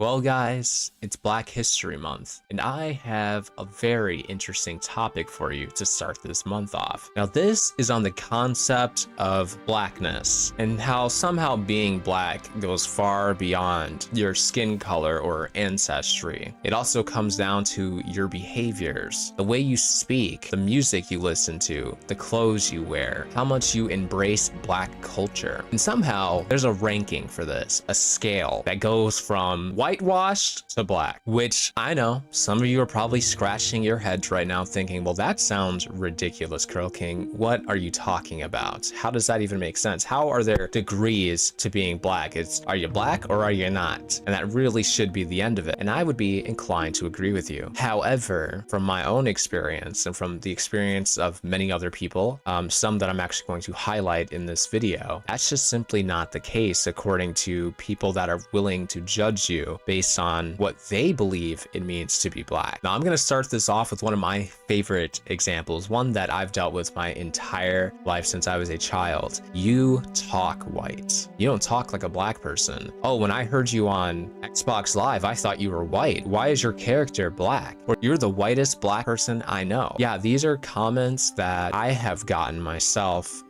Well, guys, it's Black History Month, and I have a very interesting topic for you to start this month off. Now, this is on the concept of blackness and how somehow being black goes far beyond your skin color or ancestry. It also comes down to your behaviors, the way you speak, the music you listen to, the clothes you wear, how much you embrace black culture. And somehow there's a ranking for this, a scale that goes from whitewashed to black, which I know some of you are probably scratching your heads right now thinking, well, that sounds ridiculous, Curl King. What are you talking about? How does that even make sense? How are there degrees to being black? Are you black or are you not? And that really should be the end of it. And I would be inclined to agree with you. However, from my own experience and from the experience of many other people, some that I'm actually going to highlight in this video, that's just simply not the case according to people that are willing to judge you based on what they believe it means to be black. Now, I'm going to start this off with one of my favorite examples, one that I've dealt with my entire life since I was a child. You talk white. You don't talk like a black person. Oh, when I heard you on Xbox Live, I thought you were white. Why is your character black? Or you're the whitest black person I know. Yeah, these are comments that I have gotten myself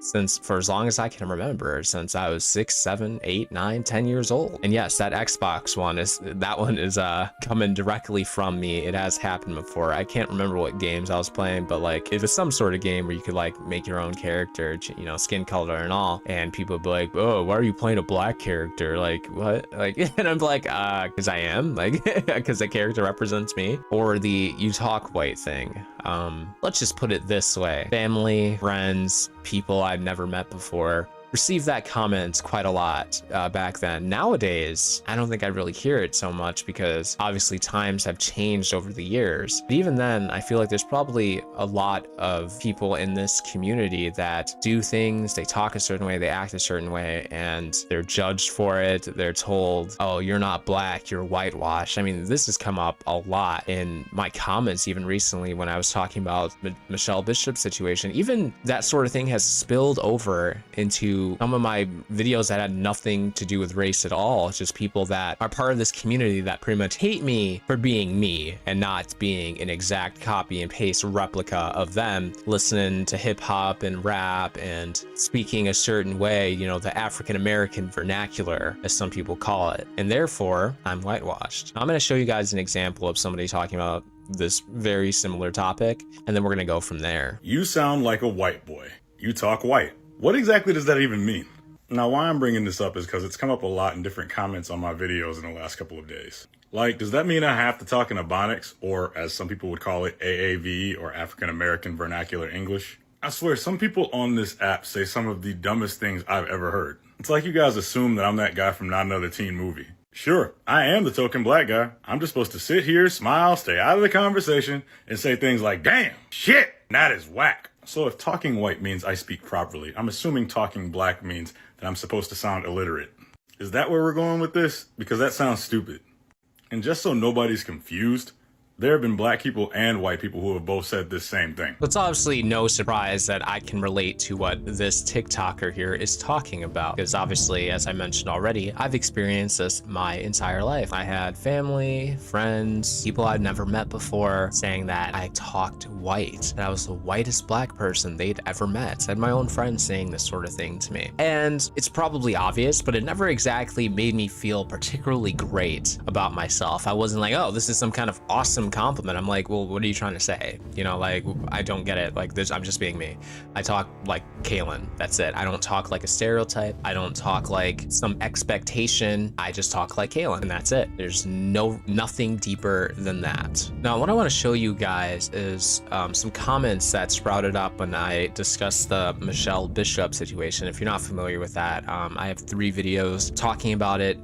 since for as long as I can remember, since I was 6, 7, 8, 9, 10 years old. And yes, that Xbox one is coming directly from me. It has happened before. I can't remember what games I was playing, but like it was some sort of game where you could like make your own character, you know, skin color and all, and people would be like, oh, why are you playing a black character? Like what? Like, and I'm like, because I am, like, because the character represents me. Or the you talk white thing. Let's just put it this way: family, friends, people I've never met before received that comment quite a lot back then. Nowadays, I don't think I really hear it so much because obviously times have changed over the years. But even then, I feel like there's probably a lot of people in this community that do things, they talk a certain way, they act a certain way, and they're judged for it. They're told, oh, you're not black, you're whitewashed. I mean, this has come up a lot in my comments even recently when I was talking about Michelle Bishop's situation. Even that sort of thing has spilled over into some of my videos that had nothing to do with race at all. It's just people that are part of this community that pretty much hate me for being me and not being an exact copy and paste replica of them, listening to hip hop and rap and speaking a certain way, you know, the African American vernacular, as some people call it. And therefore, I'm whitewashed. I'm going to show you guys an example of somebody talking about this very similar topic, and then we're going to go from there. You sound like a white boy. You talk white. What exactly does that even mean? Now, why I'm bringing this up is because it's come up a lot in different comments on my videos in the last couple of days. Like, does that mean I have to talk in Ebonics, or as some people would call it, AAVE, or African American Vernacular English? I swear, some people on this app say some of the dumbest things I've ever heard. It's like you guys assume that I'm that guy from Not Another Teen Movie. Sure, I am the token black guy. I'm just supposed to sit here, smile, stay out of the conversation, and say things like, damn, shit, that is whack. So if talking white means I speak properly, I'm assuming talking black means that I'm supposed to sound illiterate. Is that where we're going with this? Because that sounds stupid. And just so nobody's confused, there have been black people and white people who have both said this same thing. It's obviously no surprise that I can relate to what this TikToker here is talking about, because obviously, as I mentioned already, I've experienced this my entire life. I had family, friends, people I'd never met before saying that I talked white, that I was the whitest black person they'd ever met. I had my own friends saying this sort of thing to me. And it's probably obvious, but it never exactly made me feel particularly great about myself. I wasn't like, oh, this is some kind of awesome compliment. I'm like, well, what are you trying to say? You know, like, I don't get it. Like, I'm just being me. I talk like Kaylin. That's it. I don't talk like a stereotype. I don't talk like some expectation. I just talk like Kaylin, and that's it. There's nothing deeper than that. Now, what I want to show you guys is some comments that sprouted up when I discussed the Michelle Bishop situation. If you're not familiar with that, I have 3 videos talking about it.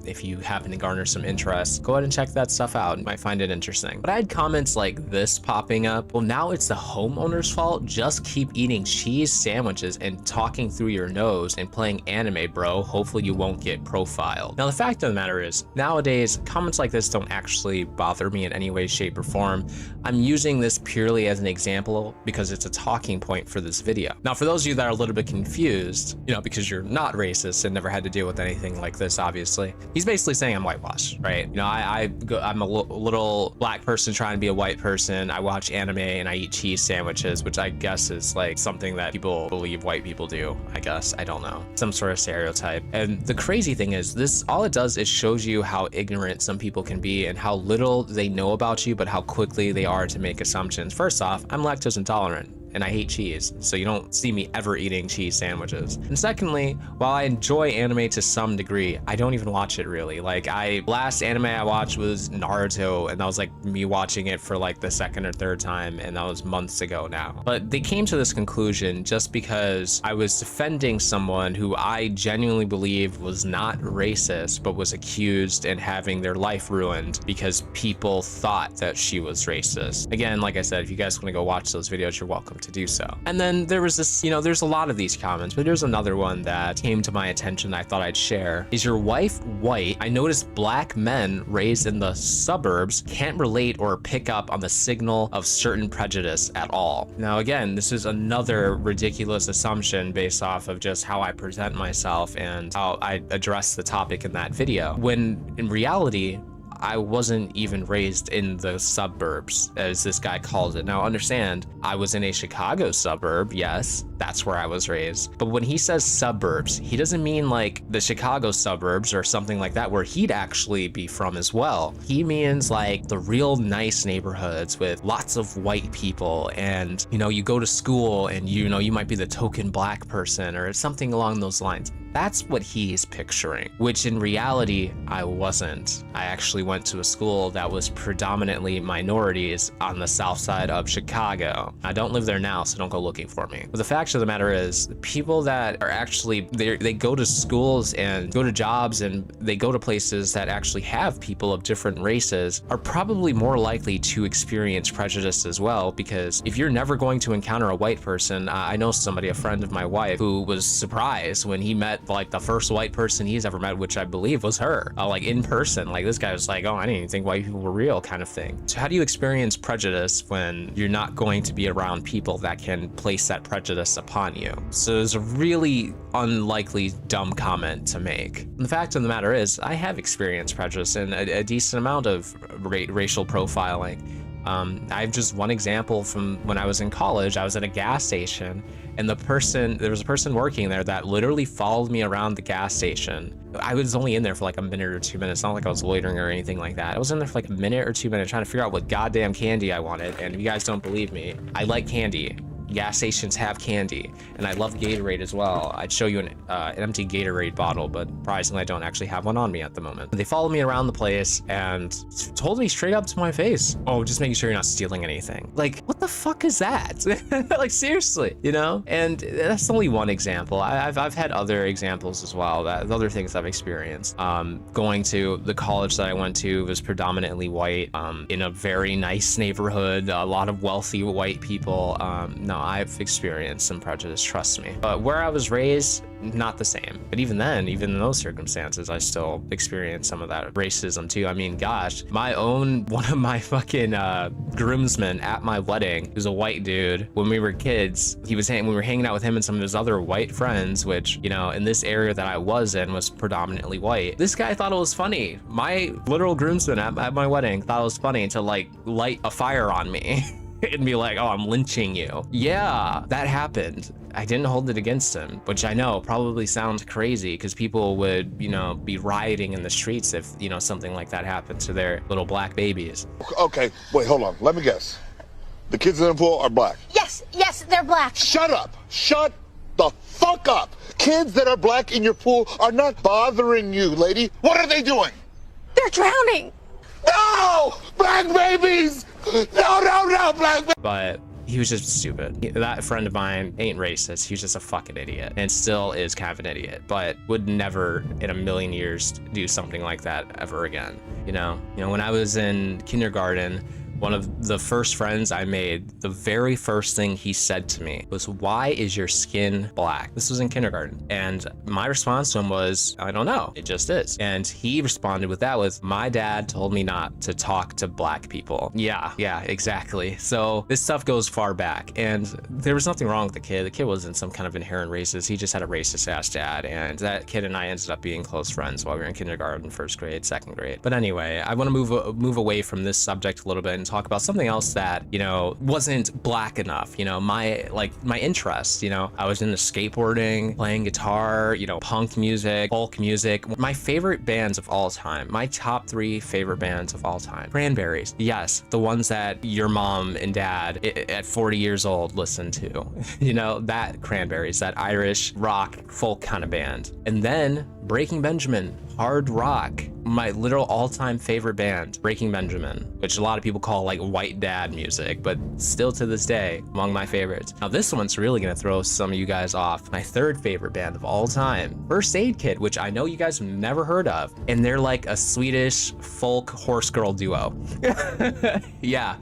If you happen to garner some interest, go ahead and check that stuff out. You might find it interesting. But I had comments like this popping up. Well, now it's the homeowner's fault. Just keep eating cheese sandwiches and talking through your nose and playing anime, bro. Hopefully you won't get profiled. Now, the fact of the matter is, nowadays, comments like this don't actually bother me in any way, shape, or form. I'm using this purely as an example because it's a talking point for this video. Now, for those of you that are a little bit confused, you know, because you're not racist and never had to deal with anything like this, obviously, he's basically saying I'm whitewashed, right? You know, I'm a little black person trying to be a white person. I watch anime and I eat cheese sandwiches, which I guess is like something that people believe white people do, I guess. I don't know. Some sort of stereotype. And the crazy thing is, this, all it does is shows you how ignorant some people can be and how little they know about you, but how quickly they are to make assumptions. First off, I'm lactose intolerant and I hate cheese, so you don't see me ever eating cheese sandwiches. And secondly, while I enjoy anime to some degree, I don't even watch it really. Like, last anime I watched was Naruto, and that was like me watching it for like the second or third time, and that was months ago now. But they came to this conclusion just because I was defending someone who I genuinely believe was not racist, but was accused and having their life ruined because people thought that she was racist. Again, like I said, if you guys want to go watch those videos, you're welcome to do so. And then there was this, you know, there's a lot of these comments, but there's another one that came to my attention I thought I'd share. Is your wife white? I noticed black men raised in the suburbs can't relate or pick up on the signal of certain prejudice at all. Now, again, this is another ridiculous assumption based off of just how I present myself and how I address the topic in that video, when in reality, I wasn't even raised in the suburbs, as this guy calls it. Now, understand, I was in a Chicago suburb, yes, that's where I was raised. But when he says suburbs, he doesn't mean like the Chicago suburbs or something like that, where he'd actually be from as well. He means like the real nice neighborhoods with lots of white people, and, you know, you go to school and, you know, you might be the token black person or something along those lines. That's what he's picturing, which in reality, I wasn't. I actually went to a school that was predominantly minorities on the south side of Chicago. I don't live there now, so don't go looking for me. But the fact of the matter is, the people that are actually, they go to schools and go to jobs and they go to places that actually have people of different races are probably more likely to experience prejudice as well, because if you're never going to encounter a white person, I know somebody, a friend of my wife, who was surprised when he met like the first white person he's ever met, which I believe was her, like in person. Like, this guy was like, oh, I didn't even think white people were real, kind of thing. So how do you experience prejudice when you're not going to be around people that can place that prejudice upon you? So it's a really unlikely dumb comment to make. And the fact of the matter is, I have experienced prejudice and a decent amount of racial profiling. I have just one example from when I was in college. I was at a gas station, and there was a person working there that literally followed me around the gas station. I was only in there for like a minute or 2 minutes. Not like I was loitering or anything like that. I was in there for like a minute or 2 minutes trying to figure out what goddamn candy I wanted. And if you guys don't believe me, I like candy. Gas stations have candy, and I love Gatorade as well. I'd show you an empty Gatorade bottle, but surprisingly I don't actually have one on me at the moment. They followed me around the place and told me straight up to my face, oh, just making sure you're not stealing anything. Like, what the fuck is that? Like, seriously, you know? And that's only one example. I've had other examples as well, other things I've experienced. Going to the college that I went to was predominantly white, in a very nice neighborhood, a lot of wealthy white people. No, I've experienced some prejudice, trust me. But where I was raised, not the same. But even then, even in those circumstances, I still experienced some of that racism too. I mean, gosh, one of my fucking groomsmen at my wedding, who's a white dude. When we were kids, we were hanging out with him and some of his other white friends, which, you know, in this area that I was in was predominantly white. This guy thought it was funny. My literal groomsman at my wedding thought it was funny to like light a fire on me. And be like, oh, I'm lynching you. Yeah, that happened. I didn't hold it against him, which I know probably sounds crazy because people would, you know, be rioting in the streets if, you know, something like that happened to their little black babies. Okay, wait, hold on. Let me guess. The kids in the pool are black. Yes, they're black. Shut up. Shut the fuck up. Kids that are black in your pool are not bothering you, lady. What are they doing? They're drowning. No! Black babies! No, black babies! But he was just stupid. That friend of mine ain't racist. He was just a fucking idiot, and still is kind of an idiot, but would never in a million years do something like that ever again. You know, when I was in kindergarten, One of the first friends I made, the very first thing he said to me was, "Why is your skin black?" This was in kindergarten. And my response to him was, "I don't know. It just is." And he responded with that with, "My dad told me not to talk to black people." Yeah, exactly. So this stuff goes far back. And there was nothing wrong with the kid. The kid wasn't some kind of inherent racist. He just had a racist ass dad. And that kid and I ended up being close friends while we were in kindergarten, first grade, second grade. But anyway, I want to move away from this subject a little bit and talk about something else that, you know, wasn't black enough. You know, my interests, you know, I was into skateboarding, playing guitar, you know, punk music, folk music. My favorite bands of all time, my top 3 favorite bands of all time. Cranberries. Yes, the ones that your mom and dad at 40 years old listened to. You know, that Cranberries, that Irish rock folk kind of band. And then Breaking Benjamin, hard rock. My literal all-time favorite band, Breaking Benjamin, which a lot of people call like white dad music, but still to this day, among my favorites. Now this one's really gonna throw some of you guys off. My third favorite band of all time, First Aid Kit, which I know you guys have never heard of, and they're like a Swedish folk horse girl duo. Yeah,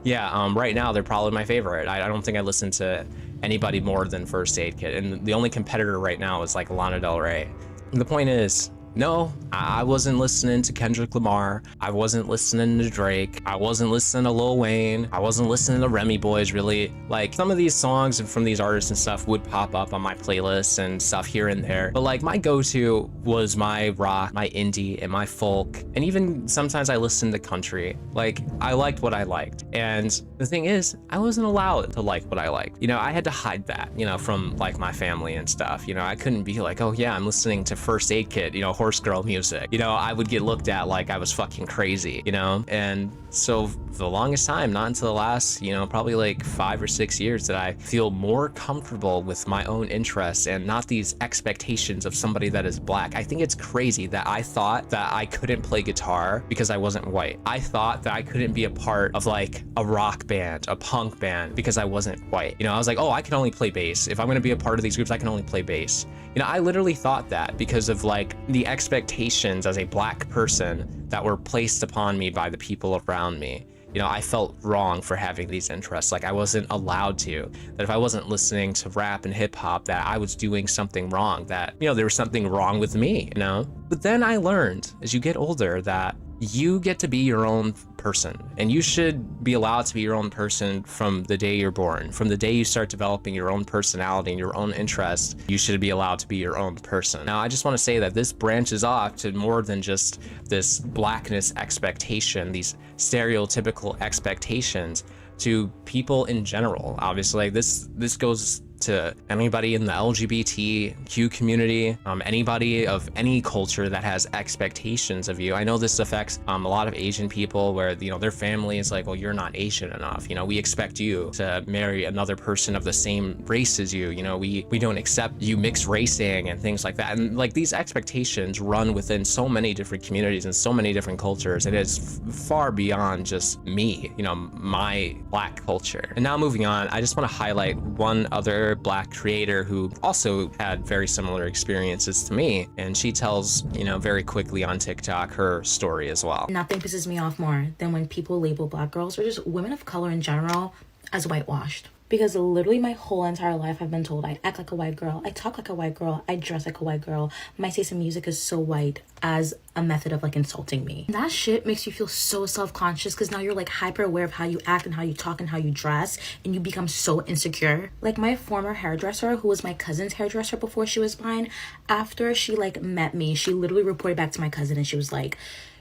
right now they're probably my favorite. I don't think I listen to anybody more than First Aid Kit, and the only competitor right now is like Lana Del Rey. The point is, no, I wasn't listening to Kendrick Lamar. I wasn't listening to Drake. I wasn't listening to Lil Wayne. I wasn't listening to Remy Boys, really. Like, some of these songs from these artists and stuff would pop up on my playlists and stuff here and there. But like, my go-to was my rock, my indie, and my folk. And even sometimes I listened to country. Like, I liked what I liked. And the thing is, I wasn't allowed to like what I liked. You know, I had to hide that, you know, from like my family and stuff. You know, I couldn't be like, oh yeah, I'm listening to First Aid Kit, you know, horse girl music. You know, I would get looked at like I was fucking crazy, you know? And so for the longest time, not until the last, you know, probably like 5 or 6 years, did I feel more comfortable with my own interests and not these expectations of somebody that is black. I think it's crazy that I thought that I couldn't play guitar because I wasn't white. I thought that I couldn't be a part of like a rock band, a punk band, because I wasn't white. You know, I was like, oh, I can only play bass. If I'm gonna be a part of these groups, I can only play bass. You know, I literally thought that because of like the expectations as a black person that were placed upon me by the people around me. You know, I felt wrong for having these interests. Like I wasn't allowed to, that if I wasn't listening to rap and hip hop, that I was doing something wrong, that, you know, there was something wrong with me, you know? But then I learned as you get older that you get to be your own person, and you should be allowed to be your own person from the day you're born. From the day you start developing your own personality and your own interests, you should be allowed to be your own person. Now, I just want to say that this branches off to more than just this blackness expectation, these stereotypical expectations to people in general. Obviously, like this goes to anybody in the LGBTQ community, anybody of any culture that has expectations of you. I know this affects a lot of Asian people where, you know, their family is like, well, you're not Asian enough. You know, we expect you to marry another person of the same race as you. You know, we don't accept you mixed racing and things like that. And like these expectations run within so many different communities and so many different cultures. It is far beyond just me, you know, my black culture. And now moving on, I just want to highlight one other black creator who also had very similar experiences to me, and she tells, you know, very quickly on TikTok her story as well. Nothing pisses me off more than when people label black girls or just women of color in general as whitewashed. Because literally my whole entire life I've been told I act like a white girl, I talk like a white girl, I dress like a white girl, my taste in music is so white, as a method of like insulting me. And that shit makes you feel so self-conscious because now you're like hyper aware of how you act and how you talk and how you dress, and you become so insecure. Like my former hairdresser, who was my cousin's hairdresser before she was mine, after she like met me, she literally reported back to my cousin and she was like,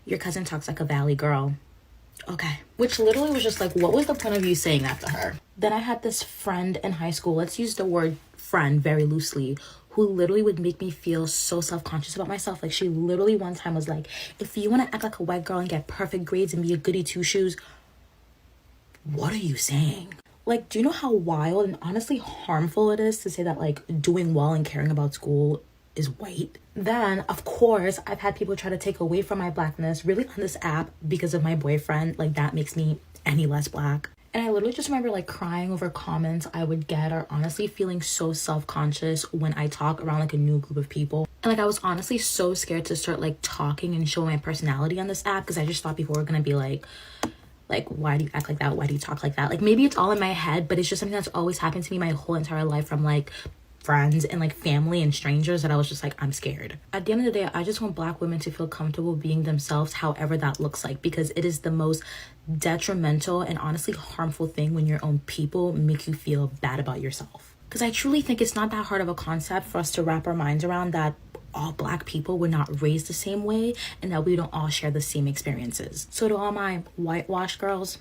your cousin talks like a valley girl. Okay. Which literally was just like, what was the point of you saying that to her? Then I had this friend in high school, let's use the word friend very loosely, who literally would make me feel so self-conscious about myself. Like she literally one time was like, if you want to act like a white girl and get perfect grades and be a goody two-shoes, what are you saying? Like, do you know how wild and honestly harmful it is to say that like doing well and caring about school is white? Then of course I've had people try to take away from my blackness really on this app because of my boyfriend. Like that makes me any less black. And I literally just remember like crying over comments I would get, or honestly feeling so self-conscious when I talk around like a new group of people. And like I was honestly so scared to start like talking and showing my personality on this app because I just thought people were gonna be like Like, why do you act like that? Why do you talk like that? Like, maybe it's all in my head, but it's just something that's always happened to me my whole entire life, from like friends and like family and strangers, that I was just like, I'm scared. At the end of the day, I just want Black women to feel comfortable being themselves, however that looks like, because it is the most detrimental and honestly harmful thing when your own people make you feel bad about yourself. Because I truly think it's not that hard of a concept for us to wrap our minds around, that all Black people were not raised the same way and that we don't all share the same experiences. So to all my whitewashed girls,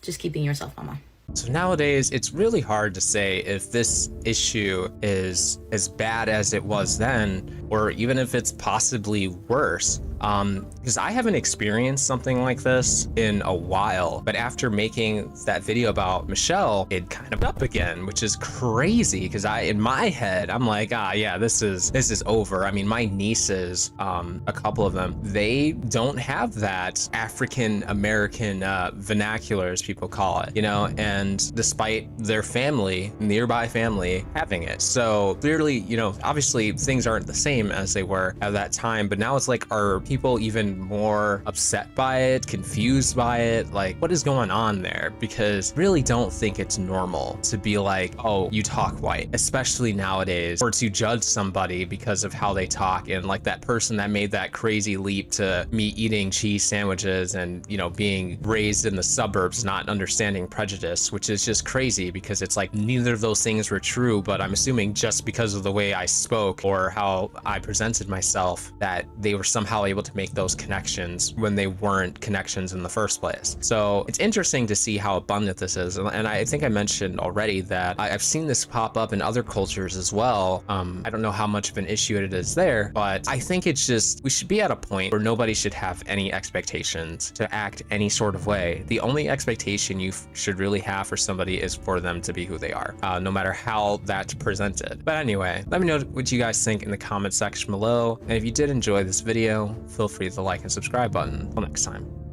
just keep being yourself, mama. So nowadays, it's really hard to say if this issue is as bad as it was then, or even if it's possibly worse. Because I haven't experienced something like this in a while, but after making that video about Michelle, it kind of up again, which is crazy, because in my head, I'm like, yeah, this is over. I mean, my nieces, a couple of them, they don't have that African American vernacular, as people call it, you know, and despite their family, nearby family, having it. So clearly, you know, obviously things aren't the same as they were at that time, but now it's like, are people even more upset by it, confused by it? Like, what is going on there? Because I really don't think it's normal to be like, oh, you talk white, especially nowadays, or to judge somebody because of how they talk. And like that person that made that crazy leap to me eating cheese sandwiches and, you know, being raised in the suburbs, not understanding prejudice, which is just crazy, because it's like neither of those things were true, but I'm assuming just because of the way I spoke or how I presented myself, that they were somehow able to make those connections when they weren't connections in the first place. So it's interesting to see how abundant this is. And I think I mentioned already that I've seen this pop up in other cultures as well. I don't know how much of an issue it is there, but I think it's just, we should be at a point where nobody should have any expectations to act any sort of way. The only expectation you should really have for somebody is for them to be who they are, no matter how that's presented. But anyway, let me know what you guys think in the comment section below. And if you did enjoy this video, feel free to like and subscribe button. Until next time.